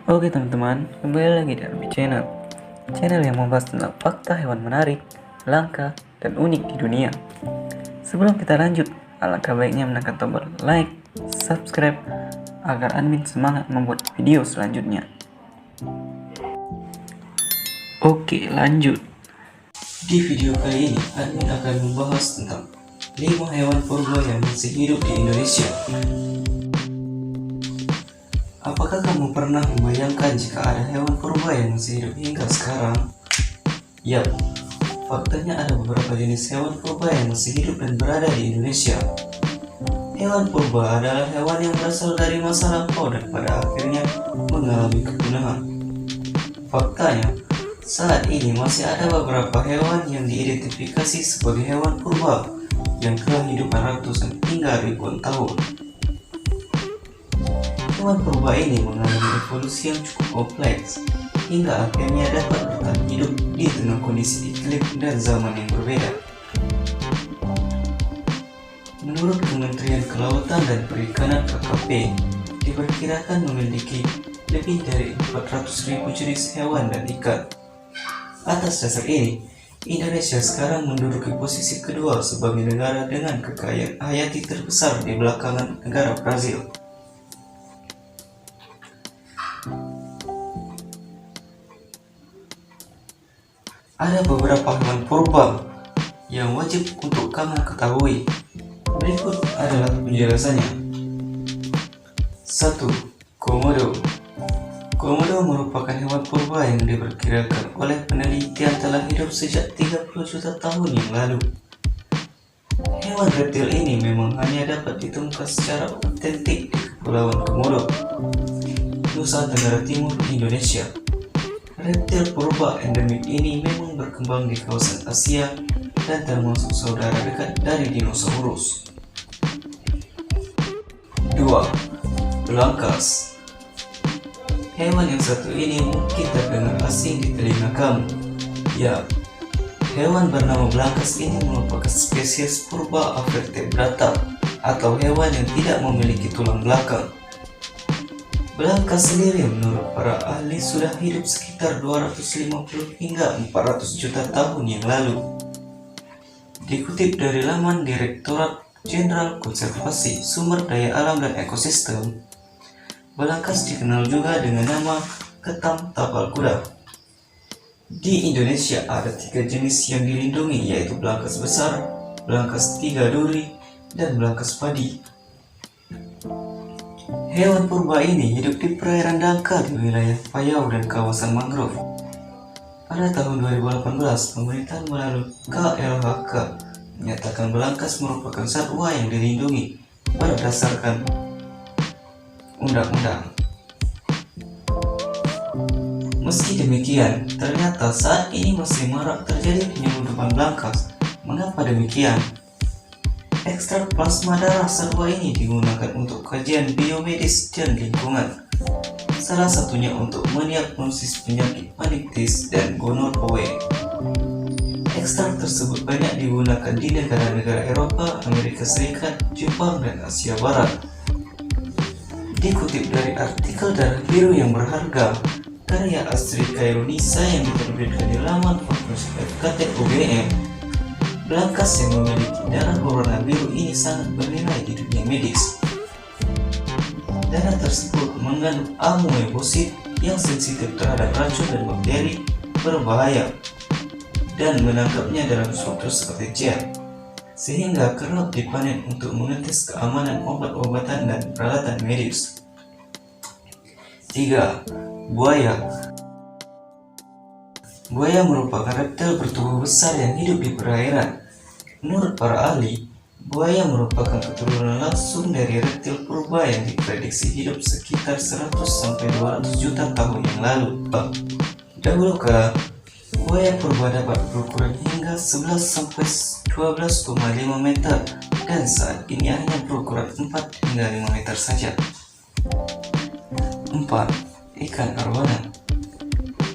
Oke teman-teman, kembali lagi di Arbi Channel yang membahas tentang fakta hewan menarik, langka, dan unik di dunia. Sebelum kita lanjut, alangkah baiknya menekan tombol like, subscribe, agar admin semangat membuat video selanjutnya. Oke, lanjut. Di video kali ini, admin akan membahas tentang 5 hewan purba yang masih hidup di Indonesia. Apakah kamu pernah membayangkan jika ada hewan purba yang masih hidup hingga sekarang? Yap, faktanya ada beberapa jenis hewan purba yang masih hidup dan berada di Indonesia. Hewan purba adalah hewan yang berasal dari masa lampau dan pada akhirnya mengalami kepunahan. Faktanya, saat ini masih ada beberapa hewan yang diidentifikasi sebagai hewan purba yang telah hidup ratusan hingga ribuan tahun. Hewan purba ini mengalami evolusi yang cukup kompleks hingga akhirnya dapat bertahan hidup di tengah kondisi iklim dan zaman yang berbeda. Menurut Kementerian Kelautan dan Perikanan (KKP), diperkirakan memiliki lebih dari 400.000 jenis hewan dan ikan. Atas dasar ini, Indonesia sekarang menduduki posisi kedua sebagai negara dengan kekayaan hayati terbesar di belakangan negara Brazil. Ada beberapa hewan purba yang wajib untuk kamu ketahui. Berikut adalah penjelasannya. 1. Komodo. Komodo merupakan hewan purba yang diperkirakan oleh penelitian telah hidup sejak 30 juta tahun yang lalu. Hewan reptil ini memang hanya dapat ditemukan secara otentik di Kepulauan Komodo, Nusa Tenggara Timur, Indonesia. Reptil purba endemik ini memang berkembang di kawasan Asia dan termasuk saudara dekat dari dinosaurus. 2. Belangkas. Hewan yang satu ini mungkin terdengar asing di telinga kamu. Ya, hewan bernama belangkas ini merupakan spesies purba avertebrata atau hewan yang tidak memiliki tulang belakang. Belangkas sendiri menurut para ahli sudah hidup sekitar 250 hingga 400 juta tahun yang lalu. Dikutip dari laman Direktorat Jenderal Konservasi Sumber Daya Alam dan Ekosistem, belangkas dikenal juga dengan nama ketam tapal kuda. Di Indonesia ada 3 jenis yang dilindungi, yaitu belangkas besar, belangkas 3 duri, dan belangkas padi. Hewan purba ini hidup di perairan dangkal di wilayah Payau dan kawasan mangrove. Pada tahun 2018, pemerintah melalui KLHK menyatakan belangkas merupakan satwa yang dilindungi berdasarkan undang-undang. Meski demikian, ternyata saat ini masih marak terjadi penyelundupan belangkas. Mengapa demikian? Ekstrak plasma darah satwa ini digunakan untuk kajian biomedis dan lingkungan, salah satunya untuk mendiagnosis penyakit pankreatis dan gonorrhea. Ekstrak tersebut banyak digunakan di negara-negara Eropa, Amerika Serikat, Jepang, dan Asia Barat. Dikutip dari artikel Darah Biru yang Berharga karya Astrid Kairunisa yang diterbitkan di laman Fakultas FKT UGM, belangkas yang memiliki darah berwarna biru ini sangat bernilai di dunia medis. Darah tersebut mengandung aminoasid yang sensitif terhadap racun dan bakteri berbahaya dan menangkapnya dalam struktur seperti gel, sehingga kerap dipanen untuk mengetes keamanan obat-obatan dan peralatan medis. 3. Buaya. Buaya merupakan reptil bertubuh besar yang hidup di perairan. Menurut para ahli, buaya merupakan keturunan langsung dari reptil purba yang diprediksi hidup sekitar 100-200 juta tahun yang lalu. Dahulu kala, buaya purba dapat berukuran hingga 11-12,5 meter dan saat ini hanya berukuran 4 hingga 5 meter saja. 4. Ikan arwana.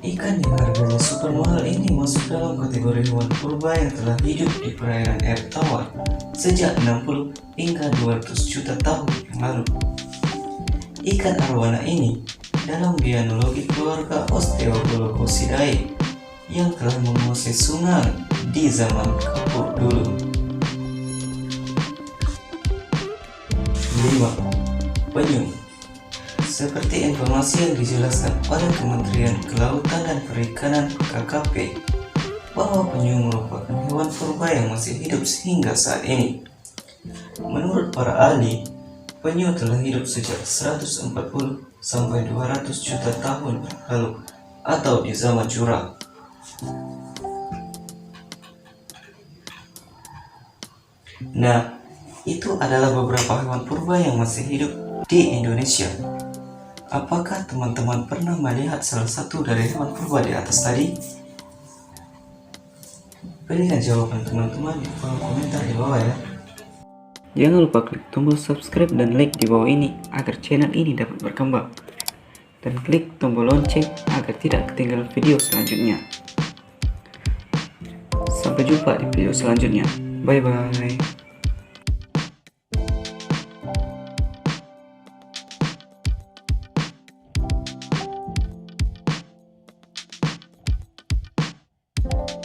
Ikan yang harganya super mahal ini masuk dalam kategori hewan purba yang telah hidup di perairan air tawar sejak 60 hingga 200 juta tahun yang lalu. Ikan arwana ini dalam genealogi keluarga Osteoglophosidae yang telah menguasai sungai di zaman Kapur dulu. 5. Penyu. Seperti informasi yang dijelaskan oleh Kementerian Kelautan dan Perikanan (KKP) bahwa penyu merupakan hewan purba yang masih hidup hingga saat ini. Menurut para ahli, penyu telah hidup sejak 140 sampai 200 juta tahun lalu atau di zaman Jura. Nah, itu adalah beberapa hewan purba yang masih hidup di Indonesia. Apakah teman-teman pernah melihat salah satu dari hewan purba di atas tadi? Berikan jawaban teman-teman di kolom komentar di bawah ya. Jangan lupa klik tombol subscribe dan like di bawah ini agar channel ini dapat berkembang. Dan klik tombol lonceng agar tidak ketinggalan video selanjutnya. Sampai jumpa di video selanjutnya. Bye bye.